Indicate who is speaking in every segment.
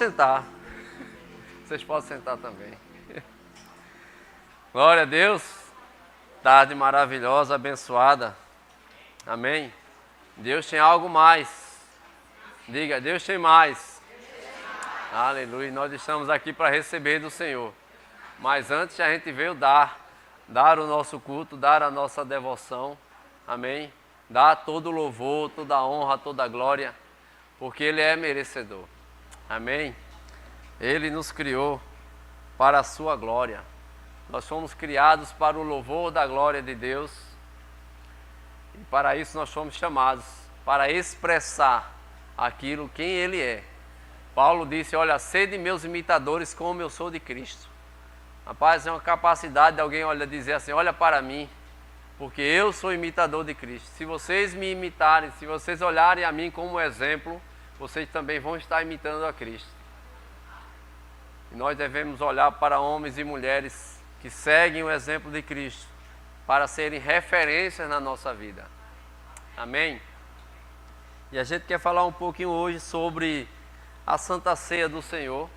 Speaker 1: Sentar. Vocês podem sentar também. Glória a Deus. Tarde maravilhosa, abençoada. Amém. Deus tem algo mais. Diga, Deus tem mais. Aleluia. Nós estamos aqui para receber do Senhor. Mas antes a gente veio dar o nosso culto, dar a nossa devoção. Amém. Dar todo o louvor, toda a honra, toda a glória, porque Ele é merecedor. Amém. Ele nos criou para a sua glória. Nós fomos criados para o louvor da glória de Deus. E para isso nós fomos chamados, para expressar aquilo quem Ele é. Paulo disse, olha, sede meus imitadores como eu sou de Cristo. Rapaz, é uma capacidade de alguém dizer assim, olha para mim, porque eu sou imitador de Cristo. Se vocês me imitarem, se vocês olharem a mim como exemplo, vocês também vão estar imitando a Cristo. E nós devemos olhar para homens e mulheres que seguem o exemplo de Cristo, para serem referências na nossa vida. Amém? E a gente quer falar um pouquinho hoje sobre a Santa Ceia do Senhor,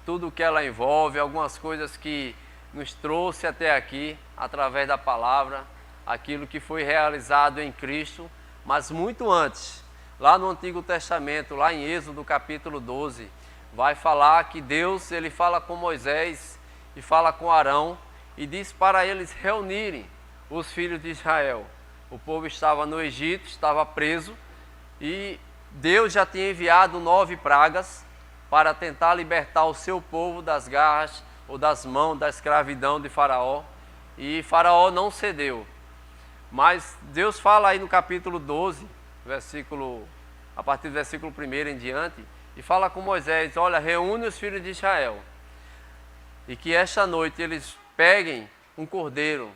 Speaker 1: tudo o que ela envolve, algumas coisas que nos trouxe até aqui, através da palavra, aquilo que foi realizado em Cristo, mas muito antes, lá no Antigo Testamento, lá em Êxodo capítulo 12, vai falar que Deus, Ele fala com Moisés e fala com Arão e diz para eles reunirem os filhos de Israel. O povo estava no Egito, estava preso e Deus já tinha enviado 9 pragas para tentar libertar o seu povo das garras ou das mãos da escravidão de Faraó. E Faraó não cedeu. Mas Deus fala aí no capítulo 12, a partir do versículo 1 em diante, e fala com Moisés, olha, reúne os filhos de Israel, e que esta noite eles peguem um cordeiro,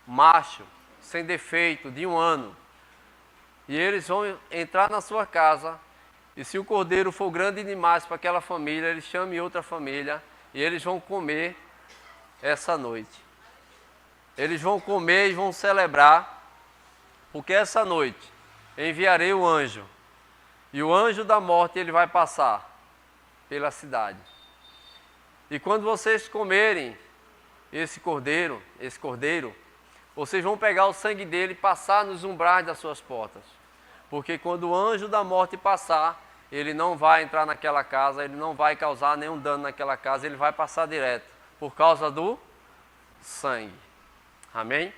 Speaker 1: macho, sem defeito, de 1 ano, e eles vão entrar na sua casa, e se o cordeiro for grande demais para aquela família, eles chamem outra família, e eles vão comer essa noite. Eles vão comer e vão celebrar, porque essa noite enviarei o anjo, e o anjo da morte ele vai passar pela cidade. E quando vocês comerem esse cordeiro, vocês vão pegar o sangue dele e passar nos umbrais das suas portas. Porque quando o anjo da morte passar, ele não vai entrar naquela casa, ele não vai causar nenhum dano naquela casa, ele vai passar direto, por causa do sangue. Amém?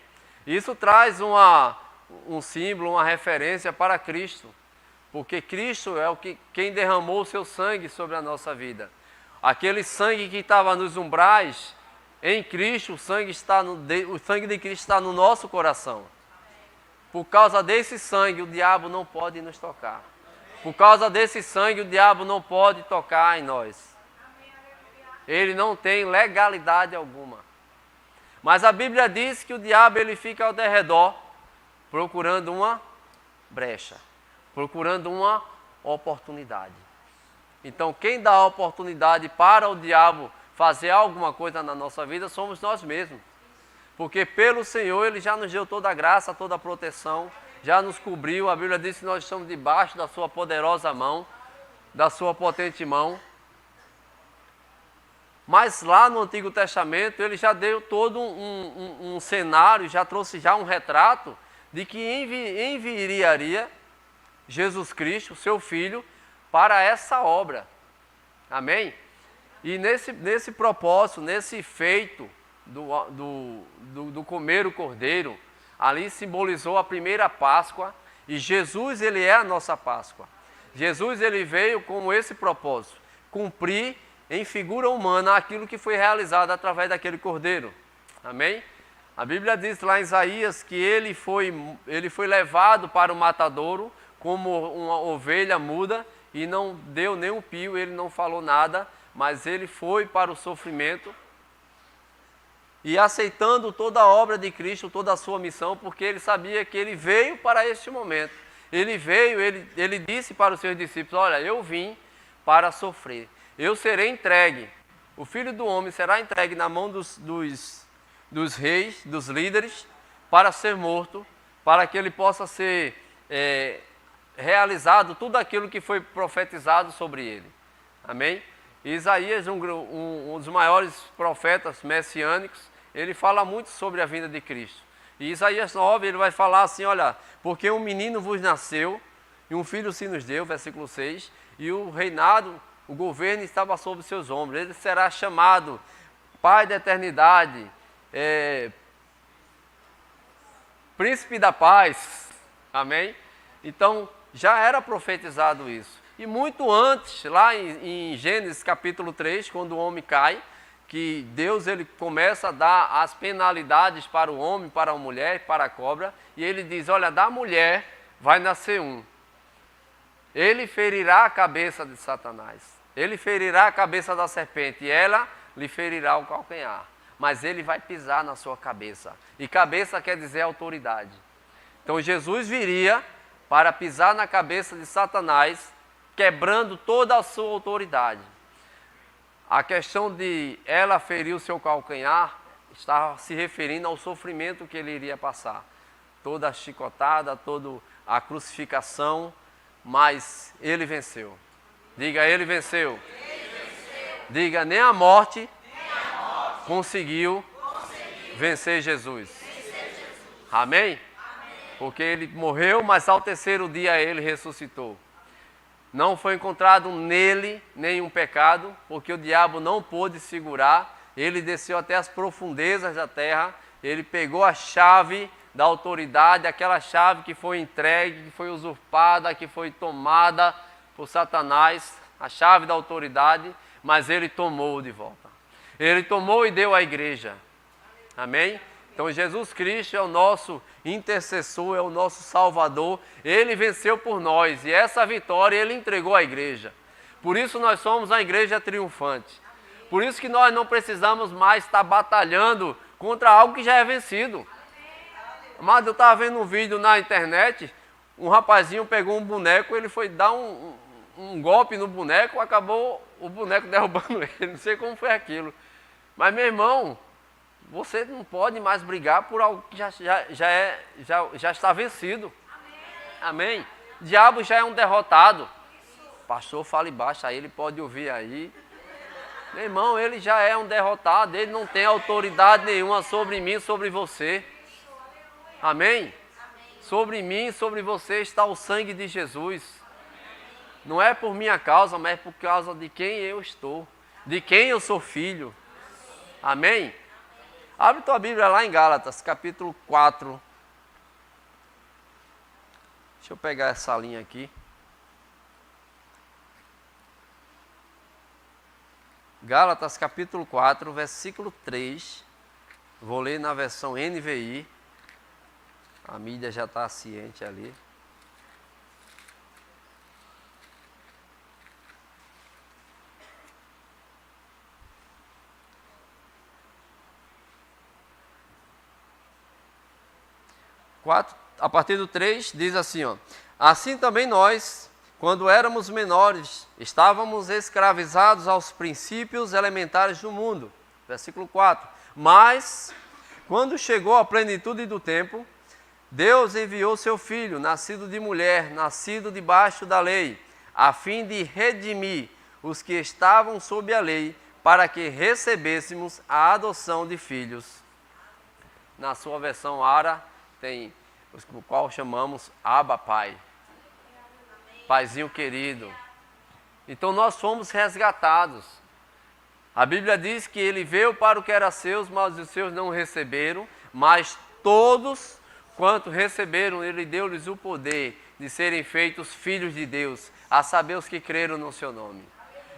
Speaker 1: Isso traz um símbolo, uma referência para Cristo, porque Cristo é quem derramou o seu sangue sobre a nossa vida. Aquele sangue que estava nos umbrais, em Cristo, o sangue de Cristo está no nosso coração. Por causa desse sangue, o diabo não pode nos tocar. Por causa desse sangue, o diabo não pode tocar em nós. Ele não tem legalidade alguma. Mas a Bíblia diz que o diabo ele fica ao derredor, procurando uma brecha, procurando uma oportunidade. Então, quem dá a oportunidade para o diabo fazer alguma coisa na nossa vida somos nós mesmos. Porque pelo Senhor Ele já nos deu toda a graça, toda a proteção, já nos cobriu. A Bíblia diz que nós estamos debaixo da sua poderosa mão, da sua potente mão. Mas lá no Antigo Testamento ele já deu todo um cenário, já trouxe já um retrato de que enviaria Jesus Cristo, seu Filho, para essa obra. Amém? E nesse propósito, nesse feito do comer o cordeiro, ali simbolizou a primeira Páscoa, e Jesus ele é a nossa Páscoa. Jesus ele veio com esse propósito, cumprir em figura humana aquilo que foi realizado através daquele cordeiro. Amém? A Bíblia diz lá em Isaías que ele foi levado para o matadouro como uma ovelha muda e não deu nem um pio, ele não falou nada, mas ele foi para o sofrimento e aceitando toda a obra de Cristo, toda a sua missão, porque ele sabia que ele veio para este momento. Ele veio, ele disse para os seus discípulos, olha, eu vim para sofrer. Eu serei entregue, o Filho do Homem será entregue na mão dos reis, dos líderes, para ser morto, para que ele possa ser realizado tudo aquilo que foi profetizado sobre ele. Amém? Isaías, um dos maiores profetas messiânicos, ele fala muito sobre a vinda de Cristo. E Isaías 9, ele vai falar assim, olha, porque um menino vos nasceu, e um filho se nos deu, versículo 6, e o reinado, o governo estava sobre seus ombros. Ele será chamado Pai da eternidade, Príncipe da paz. Amém? Então, já era profetizado isso. E muito antes, lá em Gênesis capítulo 3, quando o homem cai, que Deus ele começa a dar as penalidades para o homem, para a mulher, para a cobra, e ele diz, olha, da mulher vai nascer um. Ele ferirá a cabeça de Satanás. Ele ferirá a cabeça da serpente, e ela lhe ferirá o calcanhar. Mas ele vai pisar na sua cabeça. E cabeça quer dizer autoridade. Então Jesus viria para pisar na cabeça de Satanás, quebrando toda a sua autoridade. A questão de ela ferir o seu calcanhar está se referindo ao sofrimento que ele iria passar. Toda a chicotada, toda a crucificação, mas ele venceu. Diga, ele venceu. Diga, nem a morte, conseguiu vencer Jesus. Amém? Porque ele morreu, mas ao terceiro dia ele ressuscitou. Não foi encontrado nele nenhum pecado, porque o diabo não pôde segurar. Ele desceu até as profundezas da terra, ele pegou a chave da autoridade, aquela chave que foi entregue, que foi usurpada, que foi tomada por Satanás, a chave da autoridade, mas ele tomou de volta. Ele tomou e deu à igreja. Amém? Então Jesus Cristo é o nosso intercessor, é o nosso Salvador. Ele venceu por nós e essa vitória ele entregou à igreja. Por isso nós somos a igreja triunfante. Por isso que nós não precisamos mais estar batalhando contra algo que já é vencido. Mas eu estava vendo um vídeo na internet, um rapazinho pegou um boneco, ele foi dar um golpe no boneco, acabou o boneco derrubando ele. Não sei como foi aquilo. Mas meu irmão, você não pode mais brigar por algo que já está vencido. Amém? O diabo já é um derrotado. Pastor, fale baixo, aí ele pode ouvir aí. Meu irmão, ele já é um derrotado, ele não tem autoridade nenhuma sobre mim, sobre você. Amém? Sobre mim, sobre você está o sangue de Jesus. Não é por minha causa, mas é por causa de quem eu estou, de quem eu sou filho. Amém? Abre tua Bíblia lá em Gálatas, capítulo 4. Deixa eu pegar essa linha aqui. Gálatas, capítulo 4, versículo 3. Vou ler na versão NVI. A mídia já está ciente ali. A partir do 3, diz assim, ó. Assim também nós, quando éramos menores, estávamos escravizados aos princípios elementares do mundo. Versículo 4. Mas, quando chegou a plenitude do tempo, Deus enviou seu Filho, nascido de mulher, nascido debaixo da lei, a fim de redimir os que estavam sob a lei, para que recebêssemos a adoção de filhos. Na sua versão Ara, tem o qual chamamos Abba Pai. Paizinho querido. Então nós fomos resgatados. A Bíblia diz que ele veio para o que era seus, mas os seus não receberam, mas todos quanto receberam, ele deu-lhes o poder de serem feitos filhos de Deus, a saber os que creram no seu nome.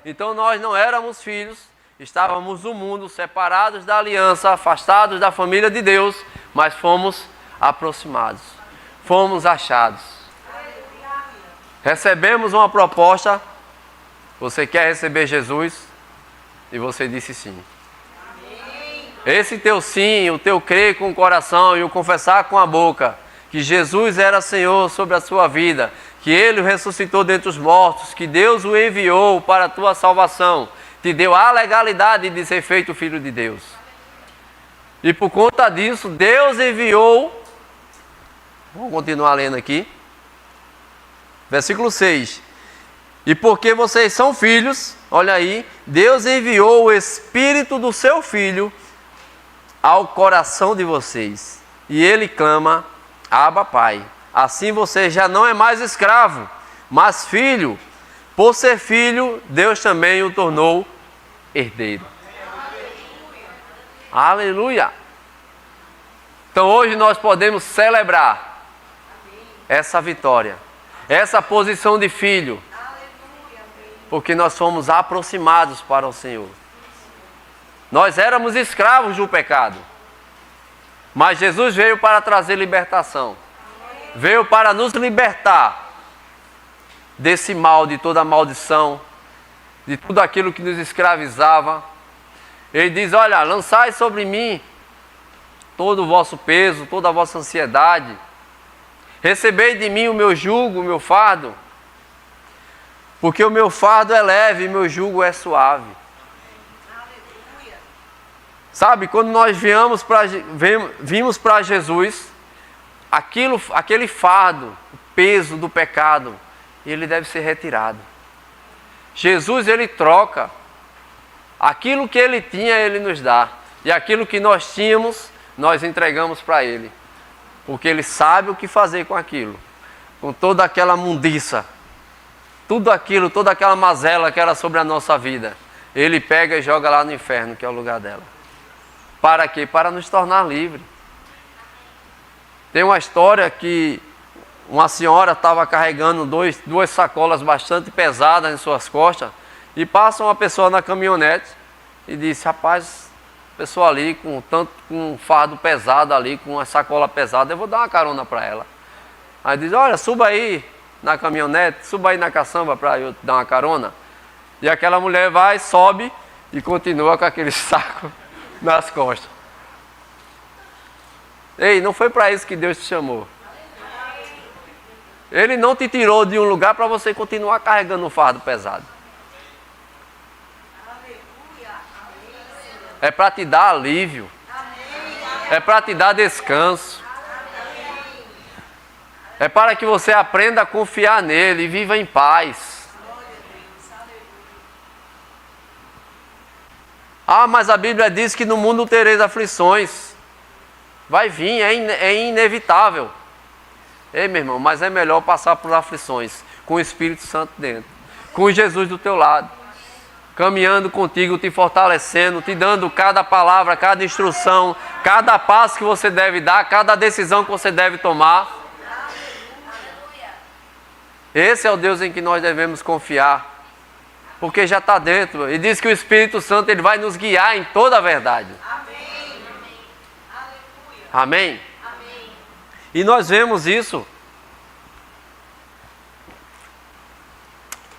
Speaker 1: Então nós não éramos filhos, estávamos no mundo, separados da aliança, afastados da família de Deus, mas fomos aproximados, fomos achados. Recebemos uma proposta, você quer receber Jesus? E você disse sim. Esse teu sim, o teu crer com o coração e o confessar com a boca que Jesus era Senhor sobre a sua vida, que Ele o ressuscitou dentre os mortos, que Deus o enviou para a tua salvação, te deu a legalidade de ser feito filho de Deus. E por conta disso, Deus enviou, vamos continuar lendo aqui, versículo 6. E porque vocês são filhos, olha aí, Deus enviou o Espírito do seu Filho ao coração de vocês. E ele clama, Abba, Pai. Assim você já não é mais escravo, mas filho. Por ser filho, Deus também o tornou herdeiro. Aleluia! Então hoje nós podemos celebrar essa vitória, essa posição de filho, porque nós fomos aproximados para o Senhor. Nós éramos escravos do pecado, mas Jesus veio para trazer libertação, veio para nos libertar desse mal, de toda a maldição, de tudo aquilo que nos escravizava. Ele diz, olha, lançai sobre mim todo o vosso peso, toda a vossa ansiedade, recebei de mim o meu jugo, o meu fardo, porque o meu fardo é leve e meu jugo é suave. Sabe, quando nós vimos para Jesus, aquele fardo, o peso do pecado, ele deve ser retirado. Jesus, ele troca. Aquilo que ele tinha, ele nos dá. E aquilo que nós tínhamos, nós entregamos para ele. Porque ele sabe o que fazer com aquilo. Com toda aquela mundiça. Tudo aquilo, toda aquela mazela que era sobre a nossa vida. Ele pega e joga lá no inferno, que é o lugar dela. Para quê? Para nos tornar livres. Tem uma história que uma senhora estava carregando duas sacolas bastante pesadas em suas costas. E passa uma pessoa na caminhonete e disse, rapaz, pessoa ali com um fardo pesado ali, com uma sacola pesada, eu vou dar uma carona para ela. Aí diz, olha, suba aí na caminhonete, suba aí na caçamba para eu dar uma carona. E aquela mulher vai, sobe e continua com aquele saco nas costas. Ei, não foi para isso que Deus te chamou. Ele não te tirou de um lugar para você continuar carregando um fardo pesado. É para te dar alívio. É para te dar descanso. É para que você aprenda a confiar nele e viva em paz. Ah, mas a Bíblia diz que no mundo tereis aflições. Vai vir, é inevitável. Ei, meu irmão, mas é melhor passar por aflições com o Espírito Santo dentro, com Jesus do teu lado, caminhando contigo, te fortalecendo, te dando cada palavra, cada instrução, cada passo que você deve dar, cada decisão que você deve tomar. Esse é o Deus em que nós devemos confiar, porque já está dentro. E diz que o Espírito Santo ele vai nos guiar em toda a verdade. Amém? E nós vemos isso.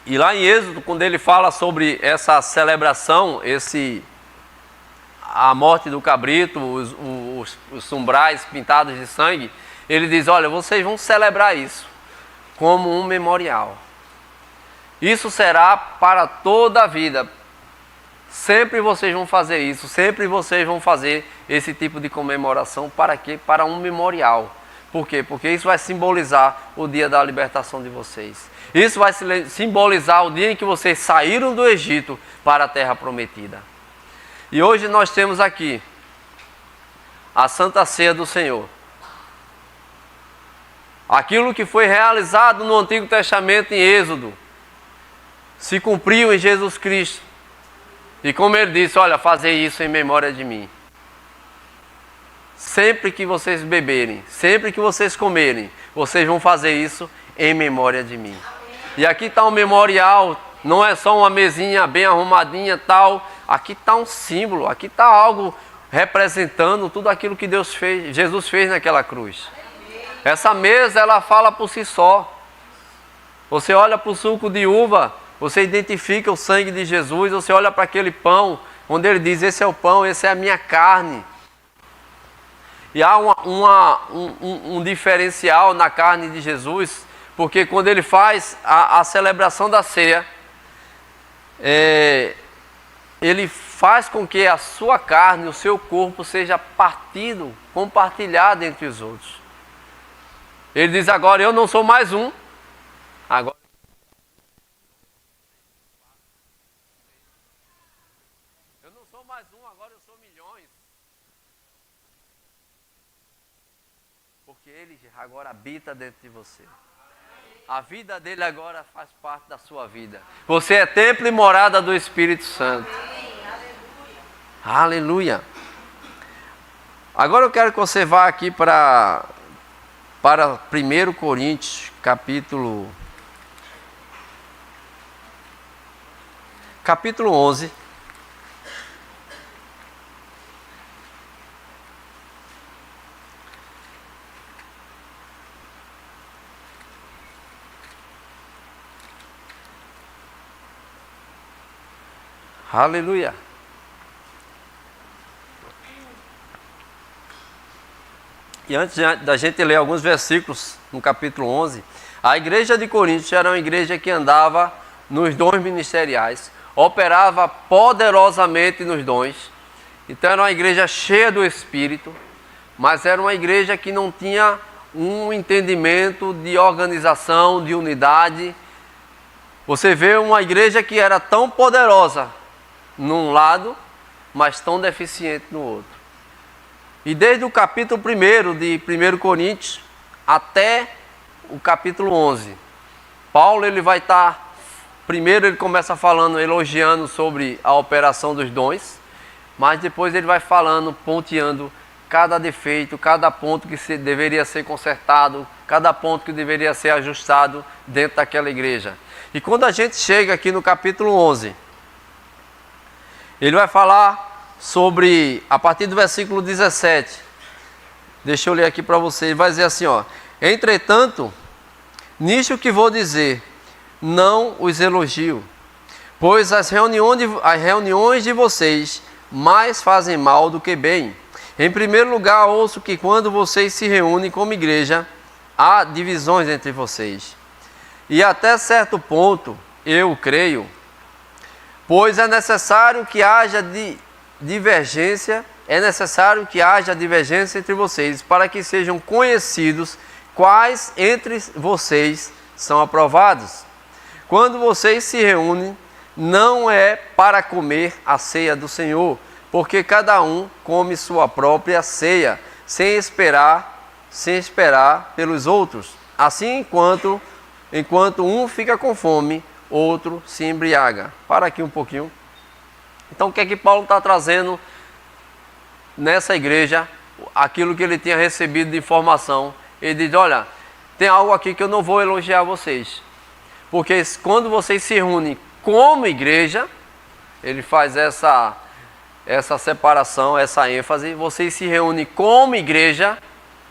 Speaker 1: E lá em Êxodo, quando ele fala sobre essa celebração, a morte do cabrito, os umbrais pintados de sangue, ele diz, olha, vocês vão celebrar isso como um memorial. Isso será para toda a vida. Sempre vocês vão fazer isso, sempre vocês vão fazer esse tipo de comemoração. Para quê? Para um memorial. Por quê? Porque isso vai simbolizar o dia da libertação de vocês. Isso vai simbolizar o dia em que vocês saíram do Egito para a terra prometida. E hoje nós temos aqui a Santa Ceia do Senhor. Aquilo que foi realizado no Antigo Testamento em Êxodo se cumpriu em Jesus Cristo. E como ele disse, olha, fazer isso em memória de mim. Sempre que vocês beberem, sempre que vocês comerem, vocês vão fazer isso em memória de mim. E aqui está um memorial, não é só uma mesinha bem arrumadinha tal. Aqui está um símbolo, aqui está algo representando tudo aquilo que Jesus fez naquela cruz. Essa mesa, ela fala por si só. Você olha para o suco de uva, você identifica o sangue de Jesus. Você olha para aquele pão, onde ele diz, esse é o pão, essa é a minha carne. E há um diferencial na carne de Jesus, porque quando ele faz a celebração da ceia, ele faz com que a sua carne, o seu corpo seja partido, compartilhado entre os outros. Ele diz agora, eu não sou mais um, agora sou mais um, agora eu sou milhões. Porque Ele agora habita dentro de você. A vida dele agora faz parte da sua vida. Você é templo e morada do Espírito Santo. Aleluia. Agora eu quero que você vá aqui para 1 Coríntios, capítulo 11. Aleluia. E antes da gente ler alguns versículos no capítulo 11, a igreja de Coríntios era uma igreja que andava nos dons ministeriais, operava poderosamente nos dons. Então era uma igreja cheia do Espírito, mas era uma igreja que não tinha um entendimento de organização, de unidade. Você vê uma igreja que era tão poderosa num lado, mas tão deficiente no outro. E desde o capítulo 1 de 1 Coríntios até o capítulo 11, Paulo ele vai estar, primeiro ele começa falando, elogiando sobre a operação dos dons, mas depois ele vai falando, ponteando cada defeito, cada ponto que deveria ser consertado, cada ponto que deveria ser ajustado dentro daquela igreja. E quando a gente chega aqui no capítulo 11, ele vai falar sobre, a partir do versículo 17, deixa eu ler aqui para vocês, ele vai dizer assim, ó: entretanto, nisto que vou dizer, não os elogio, pois as reuniões de vocês mais fazem mal do que bem. Em primeiro lugar, ouço que quando vocês se reúnem como igreja, há divisões entre vocês. E até certo ponto, eu creio, pois é necessário que haja divergência entre vocês, para que sejam conhecidos quais entre vocês são aprovados. Quando vocês se reúnem, não é para comer a ceia do Senhor, porque cada um come sua própria ceia, sem esperar pelos outros. Assim, enquanto um fica com fome, outro se embriaga. Para aqui um pouquinho. Então, o que é que Paulo está trazendo nessa igreja? Aquilo que ele tinha recebido de informação. Ele diz, olha, tem algo aqui que eu não vou elogiar vocês. Porque quando vocês se reúnem como igreja, ele faz essa separação, essa ênfase. Vocês se reúnem como igreja,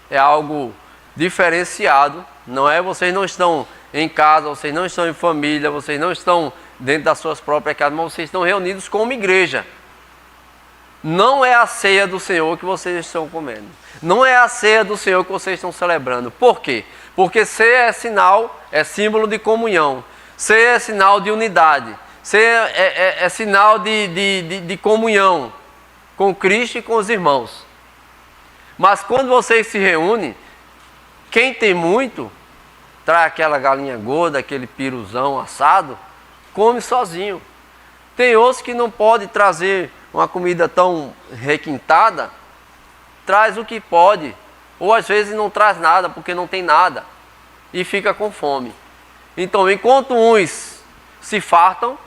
Speaker 1: é algo diferenciado. Não é, vocês não estão em casa, vocês não estão em família, vocês não estão dentro das suas próprias casas, mas vocês estão reunidos como igreja. Não é a ceia do Senhor que vocês estão comendo. Não é a ceia do Senhor que vocês estão celebrando. Por quê? Porque ceia é símbolo de comunhão. Ceia é sinal de unidade. Ceia é sinal de comunhão com Cristo e com os irmãos. Mas quando vocês se reúnem, quem tem muito, traz aquela galinha gorda, aquele piruzão assado, come sozinho. Tem outros que não pode trazer uma comida tão requintada, traz o que pode, ou às vezes não traz nada, porque não tem nada, e fica com fome. Então, enquanto uns se fartam,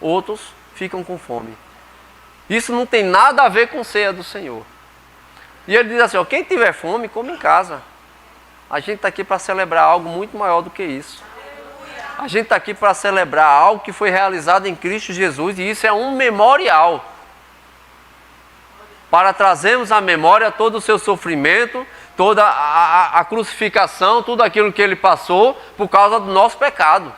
Speaker 1: outros ficam com fome. Isso não tem nada a ver com ceia do Senhor. E ele diz assim, ó, quem tiver fome, come em casa. A gente está aqui para celebrar algo muito maior do que isso. A gente está aqui para celebrar algo que foi realizado em Cristo Jesus, e isso é um memorial. Para trazermos à memória todo o seu sofrimento, toda a crucificação, tudo aquilo que ele passou por causa do nosso pecado.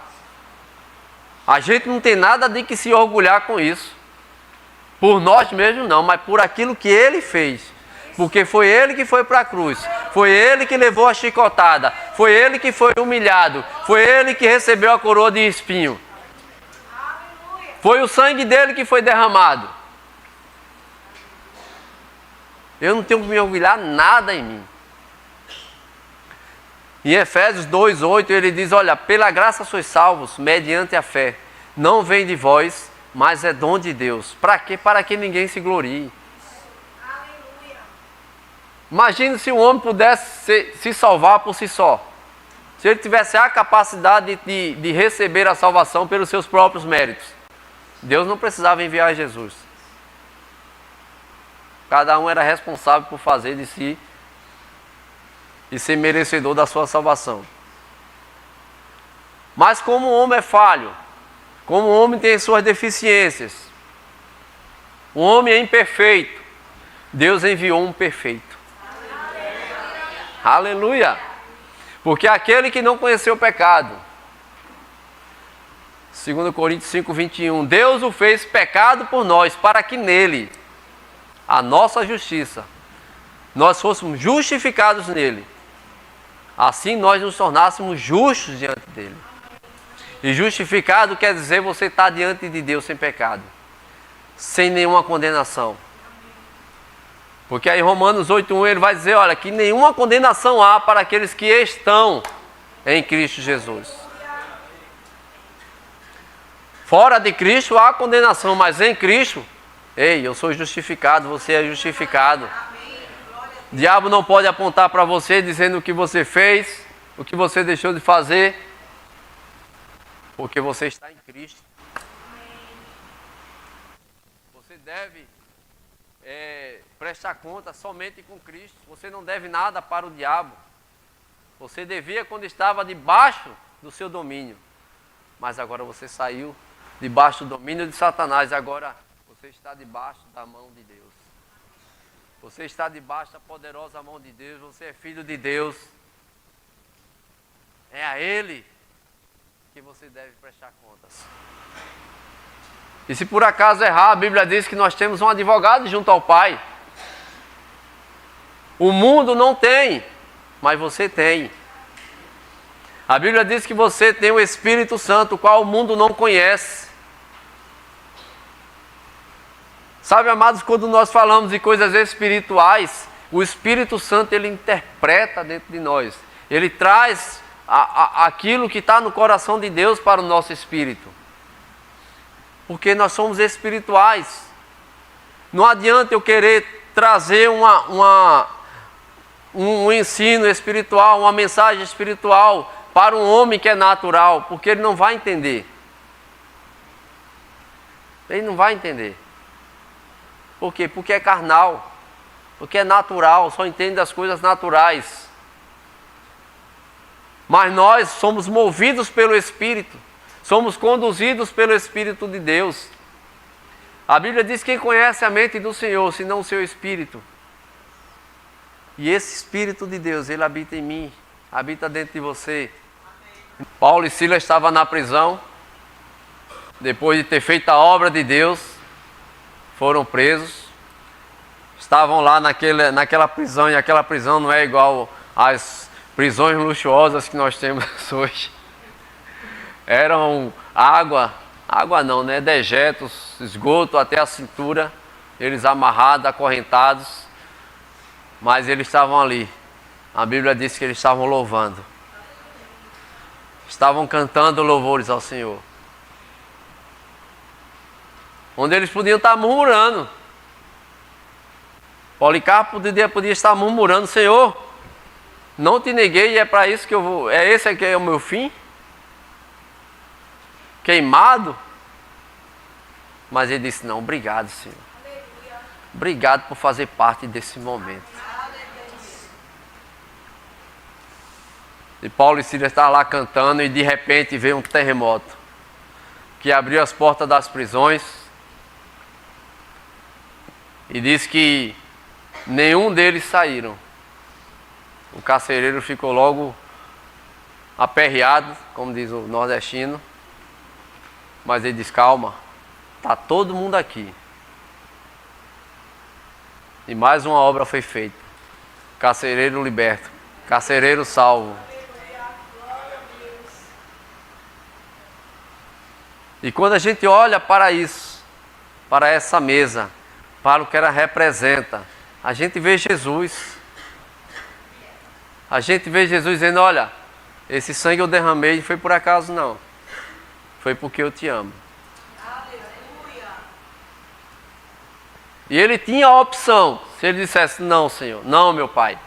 Speaker 1: A gente não tem nada de que se orgulhar com isso. Por nós mesmos não, mas por aquilo que ele fez. Porque foi ele que foi para a cruz, foi ele que levou a chicotada, foi ele que foi humilhado, foi ele que recebeu a coroa de espinho. Foi o sangue dele que foi derramado. Eu não tenho que me orgulhar nada em mim. Em Efésios 2:8 ele diz, olha, pela graça sois salvos, mediante a fé. Não vem de vós, mas é dom de Deus. Para quê? Para que ninguém se glorie. Imagine se um homem pudesse se salvar por si só. Se ele tivesse a capacidade de receber a salvação pelos seus próprios méritos. Deus não precisava enviar Jesus. Cada um era responsável por fazer de si e ser merecedor da sua salvação. Mas como o homem é falho, como o homem tem suas deficiências, o homem é imperfeito, Deus enviou um perfeito. Aleluia! Porque aquele que não conheceu o pecado, 2 Coríntios 5, 21, Deus o fez pecado por nós, para que nele, a nossa justiça, nós fôssemos justificados nele. Assim nós nos tornássemos justos diante dele. E justificado quer dizer você estar diante de Deus sem pecado, sem nenhuma condenação. Porque aí em Romanos 8:1 ele vai dizer, olha, que nenhuma condenação há para aqueles que estão em Cristo Jesus. Fora de Cristo há condenação, mas em Cristo, ei, eu sou justificado, você é justificado. O diabo não pode apontar para você dizendo o que você fez, o que você deixou de fazer, porque você está em Cristo. Você deve prestar conta somente com Cristo. Você não deve nada para o diabo. Você devia quando estava debaixo do seu domínio. Mas agora você saiu debaixo do domínio de Satanás. Agora você está debaixo da mão de Deus. Você está debaixo da poderosa mão de Deus. Você é filho de Deus. É a Ele que você deve prestar contas. E se por acaso errar, a Bíblia diz que nós temos um advogado junto ao Pai. O mundo não tem, mas você tem. A Bíblia diz que você tem o Espírito Santo, o qual o mundo não conhece. Sabe, amados, quando nós falamos de coisas espirituais, o Espírito Santo, ele interpreta dentro de nós. Ele traz aquilo que está no coração de Deus para o nosso espírito. Porque nós somos espirituais. Não adianta eu querer trazer um ensino espiritual, uma mensagem espiritual para um homem que é natural, porque ele não vai entender. Ele não vai entender. Por quê? Porque é carnal, porque é natural, só entende as coisas naturais. Mas nós somos movidos pelo Espírito, somos conduzidos pelo Espírito de Deus. A Bíblia diz que quem conhece a mente do Senhor, senão o seu Espírito. E esse Espírito de Deus, ele habita em mim, habita dentro de você. Paulo e Silas estavam na prisão, depois de ter feito a obra de Deus, foram presos. Estavam lá naquela prisão, e aquela prisão não é igual às prisões luxuosas que nós temos hoje. Eram água não, né? Dejetos, esgoto até a cintura, eles amarrados, acorrentados, mas eles estavam ali. A Bíblia diz que eles estavam louvando, estavam cantando louvores ao Senhor, onde eles podiam estar murmurando. Policarpo podia estar murmurando: Senhor, não te neguei e é para isso que eu vou, é esse aqui é o meu fim? Queimado? Mas ele disse: não, obrigado, Senhor. Obrigado por fazer parte desse momento. E Paulo e Silas estavam lá cantando e de repente veio um terremoto que abriu as portas das prisões e disse que nenhum deles saíram. O carcereiro ficou logo aperreado, como diz o nordestino, mas ele diz: calma, está todo mundo aqui. E mais uma obra foi feita. Carcereiro liberto, carcereiro salvo. E quando a gente olha para isso, para essa mesa, para o que ela representa, a gente vê Jesus. A gente vê Jesus dizendo: olha, esse sangue eu derramei, não foi por acaso não. Foi porque eu te amo. E ele tinha a opção, se ele dissesse, não, Senhor, não, meu Pai,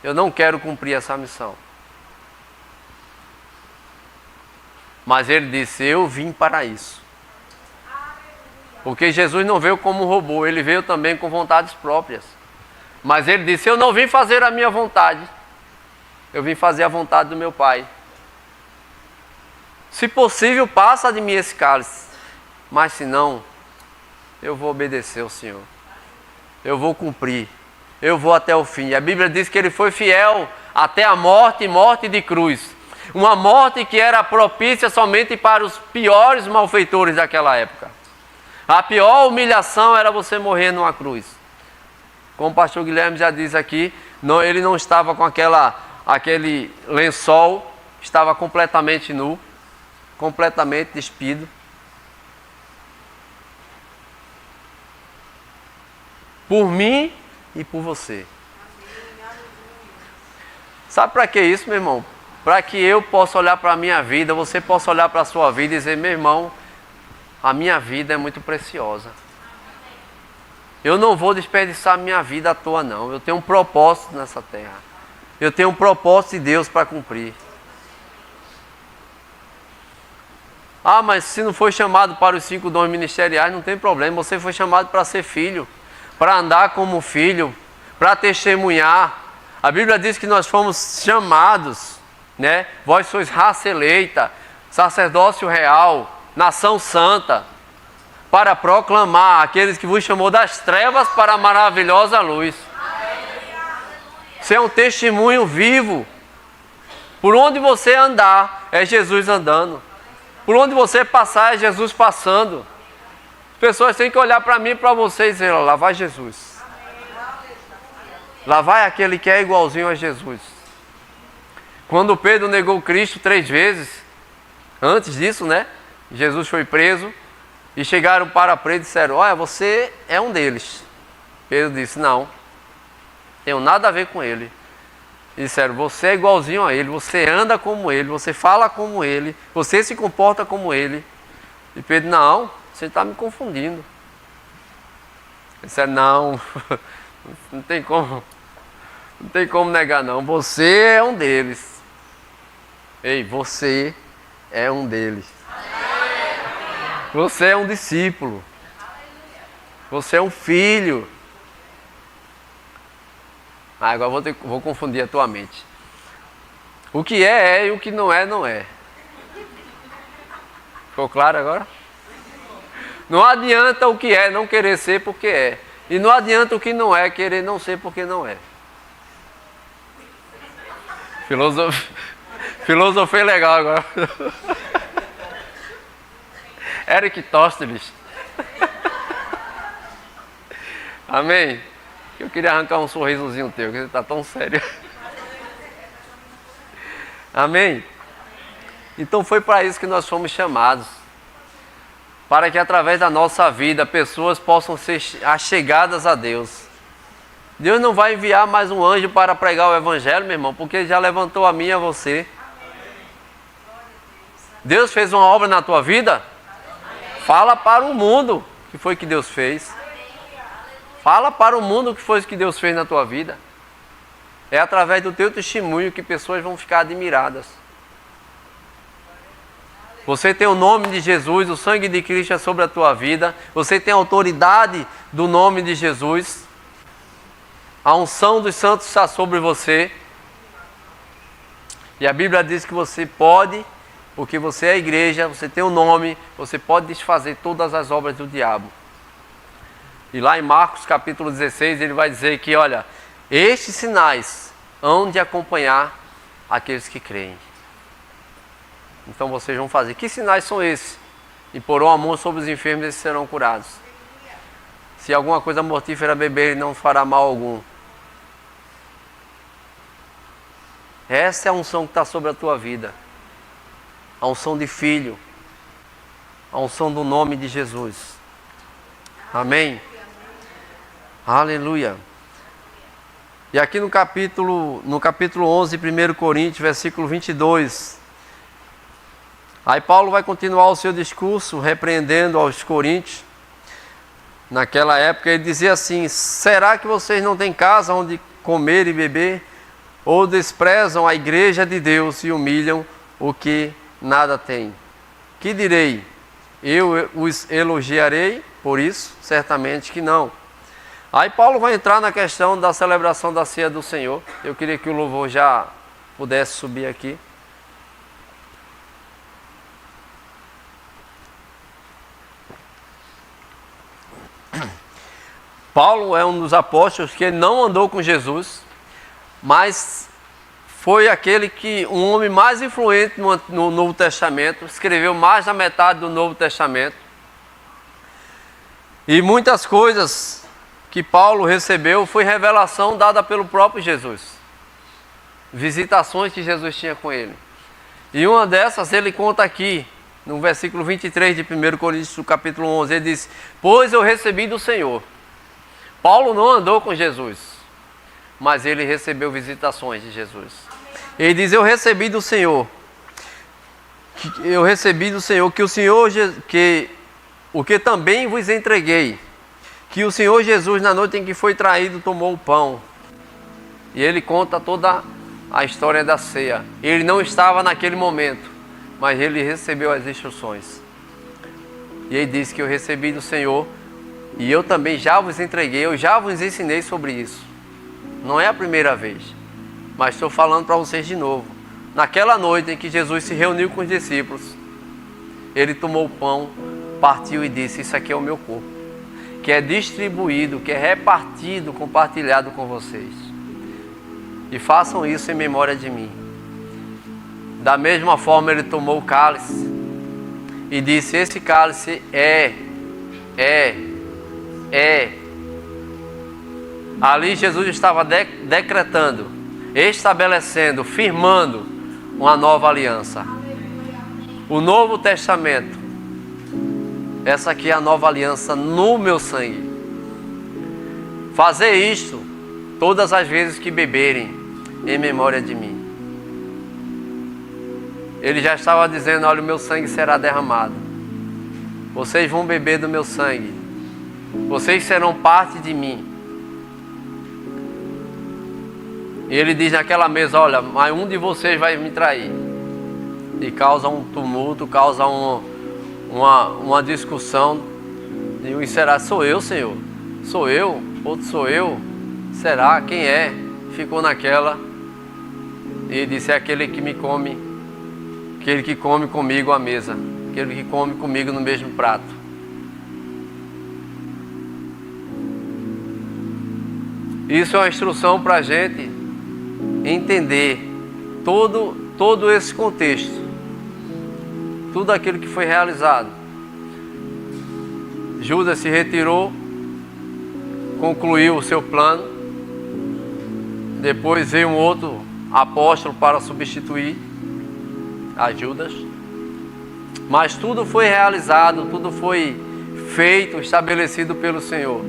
Speaker 1: eu não quero cumprir essa missão. Mas ele disse, eu vim para isso. Porque Jesus não veio como um robô, ele veio também com vontades próprias. Mas ele disse, eu não vim fazer a minha vontade, eu vim fazer a vontade do meu Pai. Se possível, passa de mim esse cálice, mas se não, eu vou obedecer ao Senhor. Eu vou cumprir, eu vou até o fim. A Bíblia diz que ele foi fiel até a morte e morte de cruz. Uma morte que era propícia somente para os piores malfeitores daquela época. A pior humilhação era você morrer numa cruz. Como o pastor Guilherme já diz aqui, ele não estava com aquele lençol, estava completamente nu, completamente despido. Por mim e por você. Sabe para que isso, meu irmão? Para que eu possa olhar para a minha vida, você possa olhar para a sua vida e dizer, meu irmão, a minha vida é muito preciosa. Eu não vou desperdiçar a minha vida à toa, não. Eu tenho um propósito nessa terra. Eu tenho um propósito de Deus para cumprir. Ah, mas se não foi chamado para os 5 dons ministeriais, não tem problema. Você foi chamado para ser filho, para andar como filho, para testemunhar. A Bíblia diz que nós fomos chamados, né? Vós sois raça eleita, sacerdócio real, nação santa, para proclamar aqueles que vos chamou das trevas para a maravilhosa luz. Você é um testemunho vivo. Por onde você andar, é Jesus andando. Por onde você passar, é Jesus passando. As pessoas têm que olhar para mim e para você e dizer, lá vai Jesus. Lá vai aquele que é igualzinho a Jesus. Quando Pedro negou Cristo 3 vezes, antes disso, né? Jesus foi preso e chegaram para Pedro e disseram, olha, você é um deles. Pedro disse, não, tenho nada a ver com ele. E disseram, você é igualzinho a ele, você anda como ele, você fala como ele, você se comporta como ele. E Pedro, não, você está me confundindo. Ele disse, não, não tem como negar não, você é um deles. Ei, você é um deles. Você é um discípulo. Você é um filho. Agora vou confundir a tua mente. O que é e o que não é, não é. Ficou claro agora? Não adianta o que é não querer ser porque é. E não adianta o que não é querer não ser porque não é. Filosofia legal agora. Eric Tosteles. Amém? Eu queria arrancar um sorrisozinho teu, que você está tão sério. Amém? Então foi para isso que nós fomos chamados. Para que através da nossa vida, pessoas possam ser achegadas a Deus. Deus não vai enviar mais um anjo para pregar o Evangelho, meu irmão, porque Ele já levantou a mim e a você. Deus fez uma obra na tua vida? Fala para o mundo o que foi que Deus fez. Fala para o mundo o que foi que Deus fez na tua vida. É através do teu testemunho que pessoas vão ficar admiradas. Você tem o nome de Jesus, o sangue de Cristo é sobre a tua vida. Você tem a autoridade do nome de Jesus. A unção dos santos está sobre você. E a Bíblia diz que você pode, porque você é a igreja, você tem o nome, você pode desfazer todas as obras do diabo. E lá em Marcos capítulo 16, ele vai dizer que, olha, estes sinais hão de acompanhar aqueles que creem. Então vocês vão fazer. Que sinais são esses? Imporão a mão sobre os enfermos e eles serão curados. Se alguma coisa mortífera beber, não fará mal algum. Essa é a unção que está sobre a tua vida. A unção de filho. A unção do nome de Jesus. Amém? Aleluia. E aqui no capítulo 11, 1 Coríntios, versículo 22. Aí Paulo vai continuar o seu discurso, repreendendo aos coríntios. naquela época, ele dizia assim: será que vocês não têm casa onde comer e beber? Ou desprezam a igreja de Deus e humilham o que nada tem? Que direi? Eu os elogiarei por isso? Certamente que não. Aí Paulo vai entrar na questão da celebração da ceia do Senhor. Eu queria que o louvor já pudesse subir aqui. Paulo é um dos apóstolos que não andou com Jesus, mas foi aquele que, um homem mais influente no Novo Testamento, escreveu mais da metade do Novo Testamento. E muitas coisas que Paulo recebeu foi revelação dada pelo próprio Jesus. Visitações que Jesus tinha com ele. E uma dessas ele conta aqui, no versículo 23 de 1 Coríntios, capítulo 11, ele diz: pois eu recebi do Senhor. Paulo não andou com Jesus, mas ele recebeu visitações de Jesus. Ele diz: eu recebi do Senhor que o Senhor, que o que também vos entreguei, que o Senhor Jesus, na noite em que foi traído, tomou o pão. E ele conta toda a história da ceia. Ele não estava naquele momento, mas ele recebeu as instruções. E ele diz que eu recebi do Senhor, e eu também já vos entreguei, eu já vos ensinei sobre isso. Não é a primeira vez, mas estou falando para vocês de novo. Naquela noite em que Jesus se reuniu com os discípulos, ele tomou o pão, partiu e disse: isso aqui é o meu corpo, que é distribuído, que é repartido, compartilhado com vocês. E façam isso em memória de mim. Da mesma forma ele tomou o cálice e disse: esse cálice Ali Jesus estava decretando, estabelecendo, firmando uma nova aliança. O Novo Testamento. Essa aqui é a nova aliança no meu sangue. Fazer isto todas as vezes que beberem, em memória de mim. Ele já estava dizendo: olha, o meu sangue será derramado. Vocês vão beber do meu sangue. Vocês serão parte de mim. E ele diz naquela mesa: olha, mas um de vocês vai me trair. E causa um tumulto, causa uma discussão. E um será: sou eu, Senhor? Sou eu? Outro: sou eu? Será? Quem é? Ficou naquela. E disse: é aquele que me come, aquele que come comigo à mesa, aquele que come comigo no mesmo prato. Isso é uma instrução para a gente entender todo esse contexto, tudo aquilo que foi realizado. Judas se retirou, concluiu o seu plano. Depois veio um outro apóstolo para substituir a Judas. Mas tudo foi realizado, tudo foi feito, estabelecido pelo Senhor.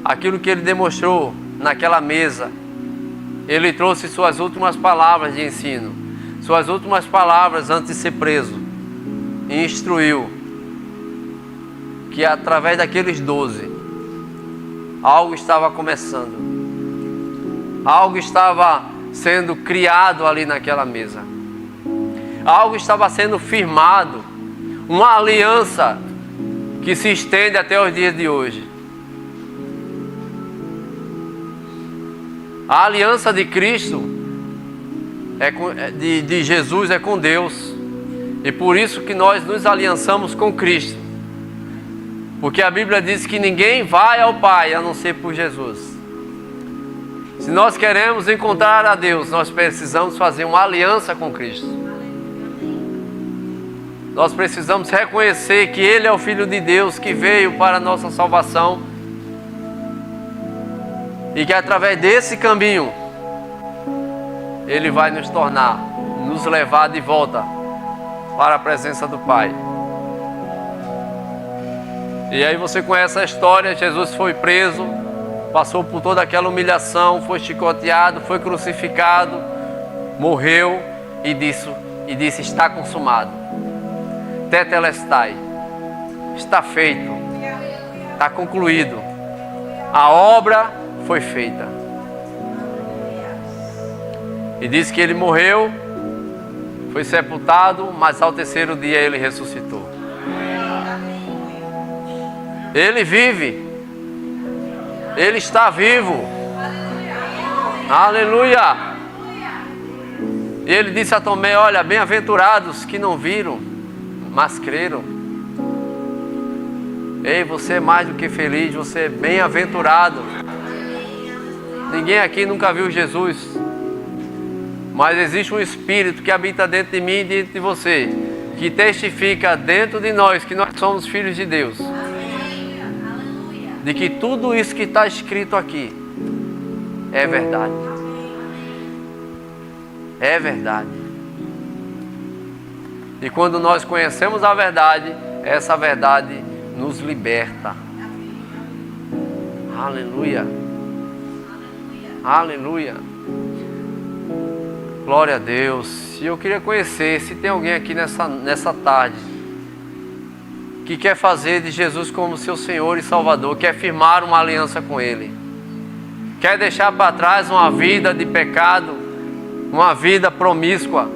Speaker 1: Aquilo que ele demonstrou naquela mesa, ele trouxe suas últimas palavras de ensino, suas últimas palavras antes de ser preso, e instruiu que através daqueles 12, algo estava começando, algo estava sendo criado ali naquela mesa, algo estava sendo firmado, uma aliança que se estende até os dias de hoje. A aliança de Cristo, de Jesus, é com Deus. E por isso que nós nos aliançamos com Cristo. Porque a Bíblia diz que ninguém vai ao Pai a não ser por Jesus. Se nós queremos encontrar a Deus, nós precisamos fazer uma aliança com Cristo. Nós precisamos reconhecer que Ele é o Filho de Deus que veio para a nossa salvação. E que através desse caminho Ele vai nos levar de volta para a presença do Pai. E aí você conhece a história. Jesus foi preso, passou por toda aquela humilhação, foi chicoteado, foi crucificado, morreu e disse: está consumado. Tetelestai, está feito. Está concluído. A obra foi feita. E diz que ele morreu, foi sepultado, mas ao terceiro dia ele ressuscitou. Ele vive. Ele está vivo. Aleluia. E ele disse a Tomé: olha, bem-aventurados que não viram, mas creram. Ei, você é mais do que feliz, você é bem-aventurado. Ninguém aqui nunca viu Jesus, mas existe um Espírito que habita dentro de mim e dentro de você, que testifica dentro de nós que nós somos filhos de Deus. De que tudo isso que está escrito aqui é verdade. É verdade. E quando nós conhecemos a verdade, essa verdade nos liberta. Aleluia. Aleluia. Glória a Deus. E eu queria conhecer, se tem alguém aqui nessa tarde que quer fazer de Jesus como seu Senhor e Salvador, quer firmar uma aliança com Ele, quer deixar para trás uma vida de pecado, uma vida promíscua,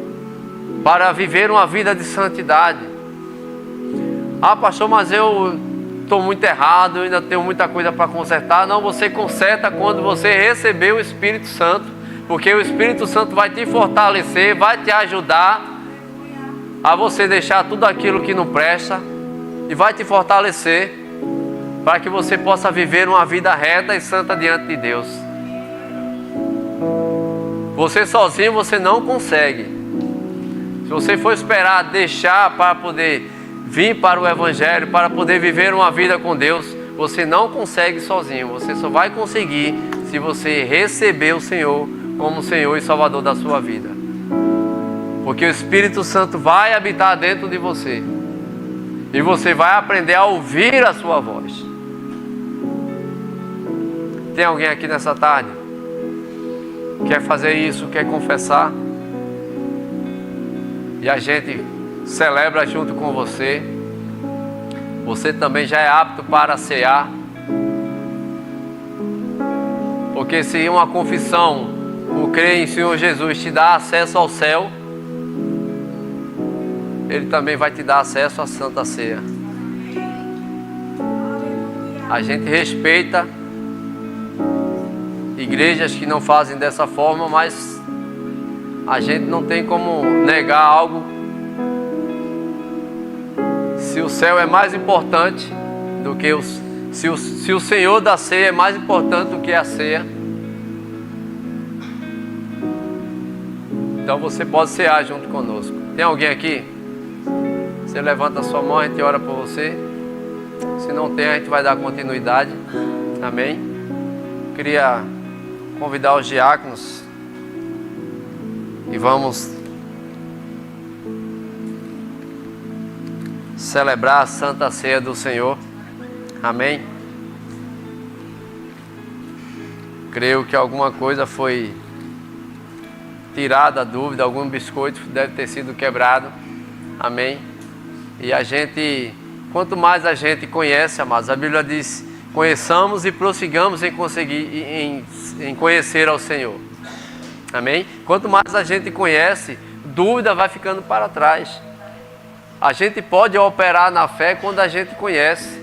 Speaker 1: para viver uma vida de santidade. Ah, pastor, mas eu estou muito errado, eu ainda tenho muita coisa para consertar. Não, você conserta quando você receber o Espírito Santo, porque o Espírito Santo vai te fortalecer, vai te ajudar a você deixar tudo aquilo que não presta e vai te fortalecer para que você possa viver uma vida reta e santa diante de Deus. Você sozinho você não consegue. Se você for esperar deixar para poder vir para o Evangelho, para poder viver uma vida com Deus, você não consegue sozinho. Você só vai conseguir se você receber o Senhor como Senhor e Salvador da sua vida. Porque o Espírito Santo vai habitar dentro de você. E você vai aprender a ouvir a sua voz. Tem alguém aqui nessa tarde? Quer fazer isso, quer confessar? E a gente celebra junto com você. Você também já é apto para cear. Porque se uma confissão, o crer em Senhor Jesus, te dá acesso ao céu, Ele também vai te dar acesso à Santa Ceia. A gente respeita igrejas que não fazem dessa forma, mas a gente não tem como negar algo. Se o céu é mais importante do que se o Senhor da ceia é mais importante do que a ceia, então você pode cear junto conosco. Tem alguém aqui? Você levanta a sua mão, a gente ora por você. Se não tem, a gente vai dar continuidade. Amém? Queria convidar os diáconos e vamos celebrar a Santa Ceia do Senhor. Amém? Creio que alguma coisa foi tirada a dúvida, algum biscoito deve ter sido quebrado. Amém? E a gente, quanto mais a gente conhece, amados, a Bíblia diz: conheçamos e prossigamos em conhecer ao Senhor. Amém? Quanto mais a gente conhece, dúvida vai ficando para trás. A gente pode operar na fé quando a gente conhece.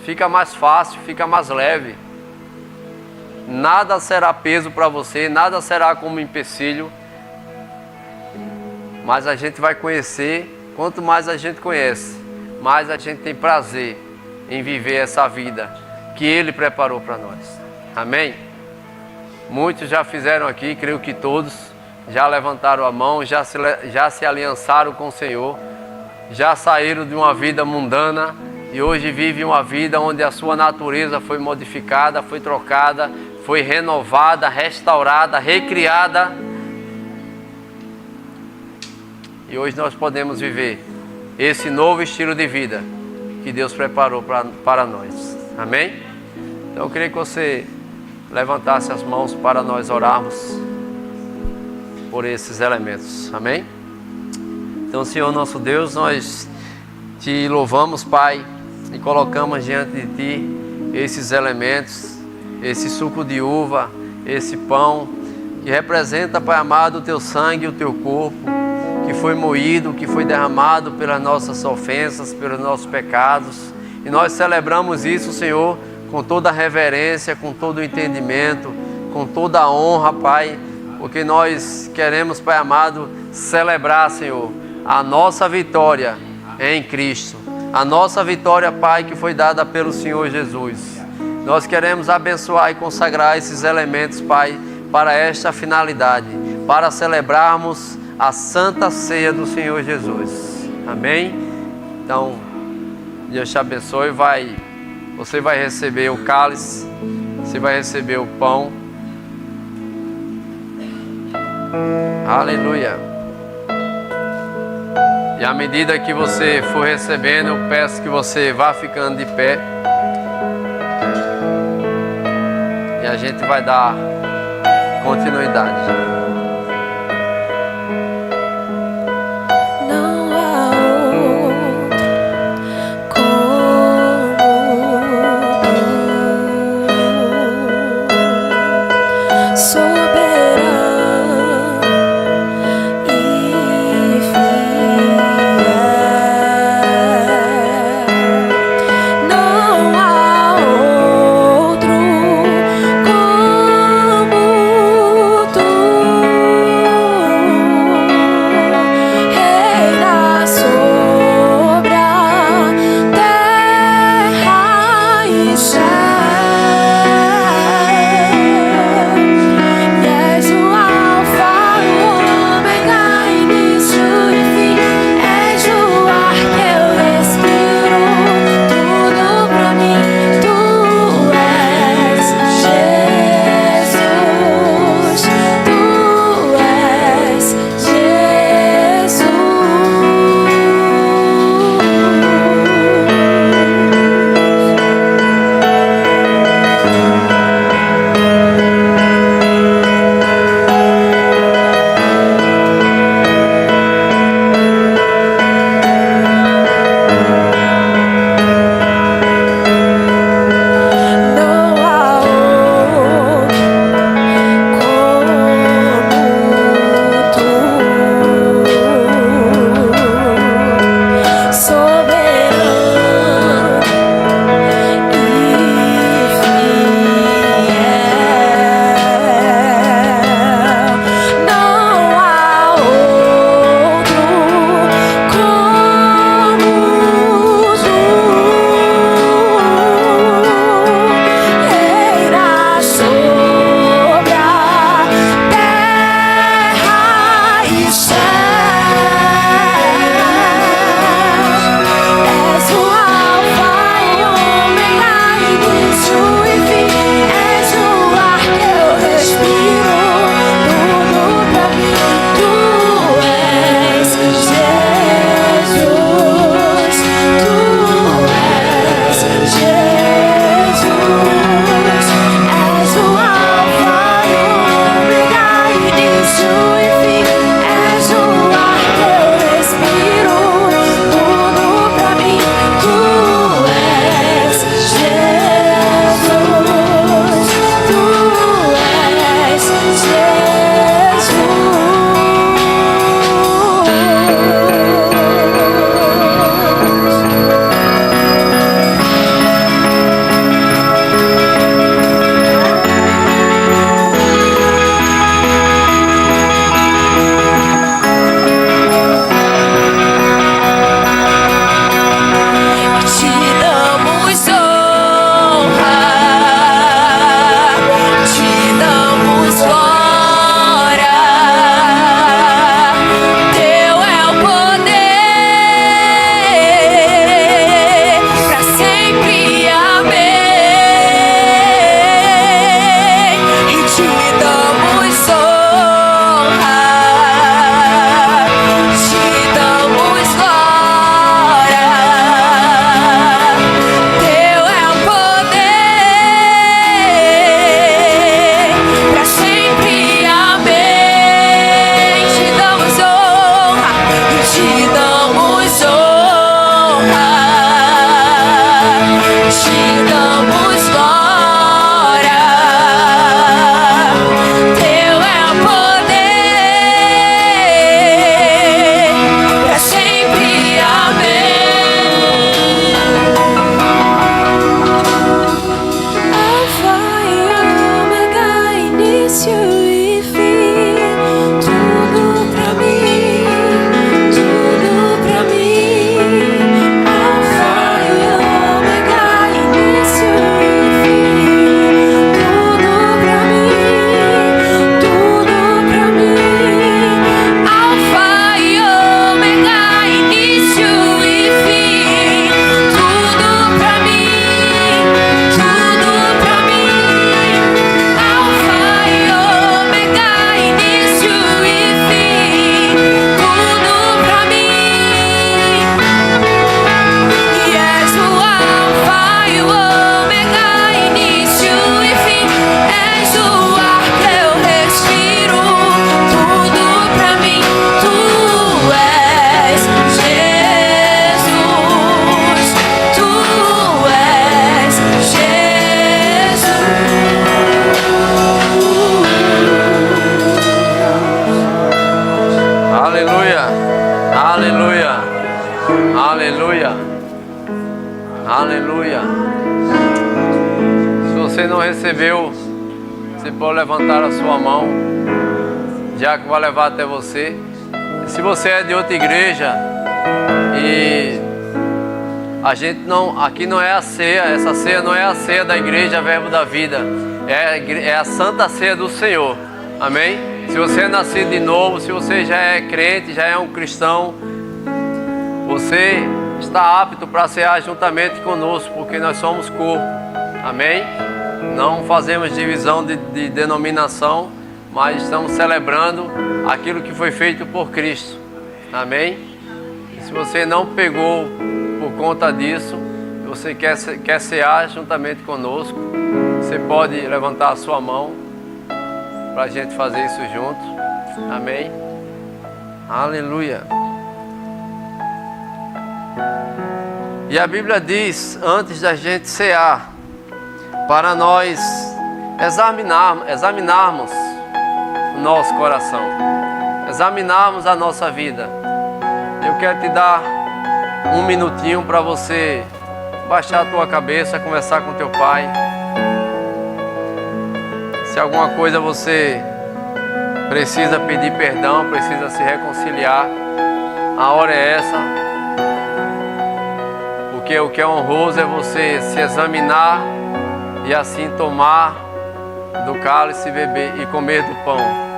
Speaker 1: Fica mais fácil, fica mais leve. Nada será peso para você, nada será como empecilho. Mas a gente vai conhecer. Quanto mais a gente conhece, mais a gente tem prazer em viver essa vida que Ele preparou para nós. Amém? Muitos já fizeram aqui, creio que todos já levantaram a mão, já se aliançaram com o Senhor, já saíram de uma vida mundana e hoje vivem uma vida onde a sua natureza foi modificada, foi trocada, foi renovada, restaurada, recriada. E hoje nós podemos viver esse novo estilo de vida que Deus preparou para nós. Amém? Então eu queria que você levantasse as mãos para nós orarmos por esses elementos. Amém? Então, Senhor nosso Deus, nós te louvamos, Pai, e colocamos diante de Ti esses elementos, esse suco de uva, esse pão, que representa, Pai amado, o Teu sangue e o Teu corpo, que foi moído, que foi derramado pelas nossas ofensas, pelos nossos pecados. E nós celebramos isso, Senhor, com toda a reverência, com todo o entendimento, com toda a honra, Pai, porque nós queremos, Pai amado, celebrar, Senhor, a nossa vitória em Cristo. A nossa vitória, Pai, que foi dada pelo Senhor Jesus. Nós queremos abençoar e consagrar esses elementos, Pai, para esta finalidade, para celebrarmos a Santa Ceia do Senhor Jesus. Amém? Então, Deus te abençoe. Você vai receber o cálice, você vai receber o pão. Aleluia. E à medida que você for recebendo, eu peço que você vá ficando de pé. E a gente vai dar continuidade.
Speaker 2: Não há outro como tu, soberano e fiel. Não há outro como tu.
Speaker 1: você não recebeu, você pode levantar a sua mão. O diácono vai levar até você. E se você é de outra igreja e a gente não, aqui não é a ceia, essa ceia não é a ceia da igreja Verbo da Vida, é a Santa Ceia do Senhor, amém? Se você é nascido de novo, se você já é crente, já é um cristão, você está apto para cear juntamente conosco, porque nós somos corpo, amém? Não fazemos divisão de denominação, mas estamos celebrando aquilo que foi feito por Cristo, amém? E se você não pegou por conta disso, você quer cear juntamente conosco, você pode levantar a sua mão para a gente fazer isso junto, amém? Aleluia. E a Bíblia diz, antes da gente cear, para nós examinarmos o nosso coração, examinarmos a nossa vida. Eu quero te dar um minutinho para você baixar a tua cabeça, conversar com teu pai. Se alguma coisa você precisa pedir perdão, precisa se reconciliar, a hora é essa. Porque o que é honroso é você se examinar e assim tomar do cálice, beber e comer do pão.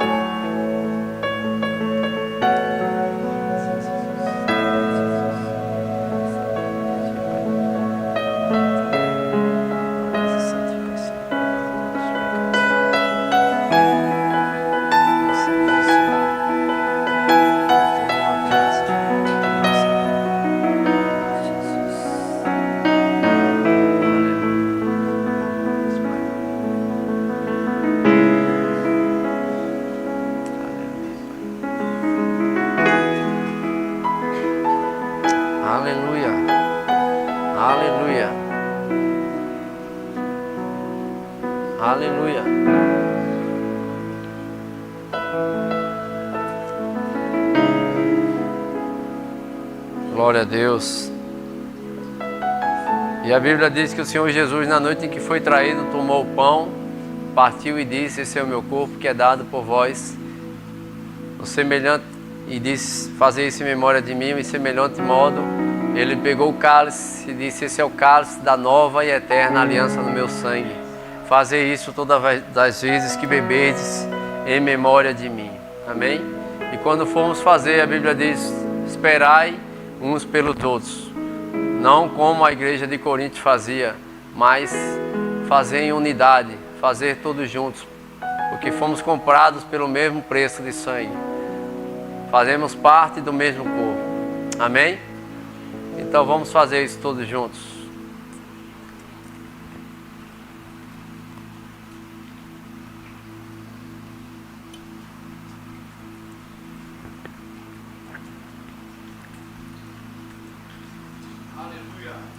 Speaker 1: Aleluia, aleluia, aleluia. Glória a Deus. E a Bíblia diz que o Senhor Jesus, na noite em que foi traído, tomou o pão, partiu e disse: esse é o meu corpo que é dado por vós. O semelhante, e disse: fazer isso em memória de mim. Em semelhante modo, ele pegou o cálice e disse: esse é o cálice da nova e eterna aliança no meu sangue. Fazer isso todas as vezes que beberdes em memória de mim. Amém? E quando formos fazer, a Bíblia diz: esperai uns pelos outros. Não como a igreja de Corinto fazia, mas fazer em unidade, fazer todos juntos, porque fomos comprados pelo mesmo preço de sangue. Fazemos parte do mesmo corpo. Amém? Então vamos fazer isso todos juntos.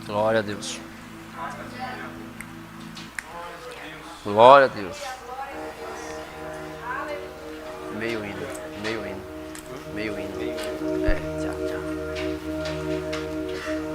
Speaker 1: Glória a Deus. Glória a Deus. Meio hino. Tchau.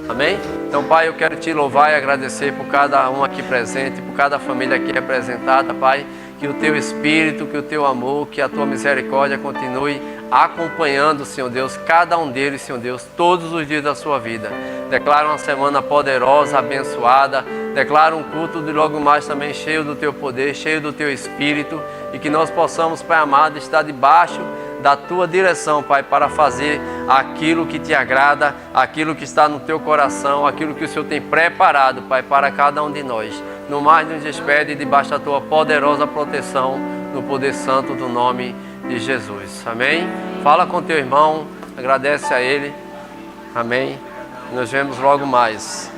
Speaker 1: Amém? Então, Pai, eu quero te louvar e agradecer por cada um aqui presente, por cada família aqui representada, Pai. Que o teu Espírito, que o teu amor, que a tua misericórdia continue acompanhando, Senhor Deus, cada um deles, Senhor Deus, todos os dias da sua vida. Declaro uma semana poderosa, abençoada. Declaro um culto de logo mais também cheio do teu poder, cheio do teu Espírito. E que nós possamos, Pai amado, estar debaixo da tua direção, Pai, para fazer aquilo que te agrada, aquilo que está no teu coração, aquilo que o Senhor tem preparado, Pai, para cada um de nós. No mais, nos despede debaixo da tua poderosa proteção, no poder santo do nome de Jesus. Amém? Fala com teu irmão, agradece a ele. Amém? Nos vemos logo mais.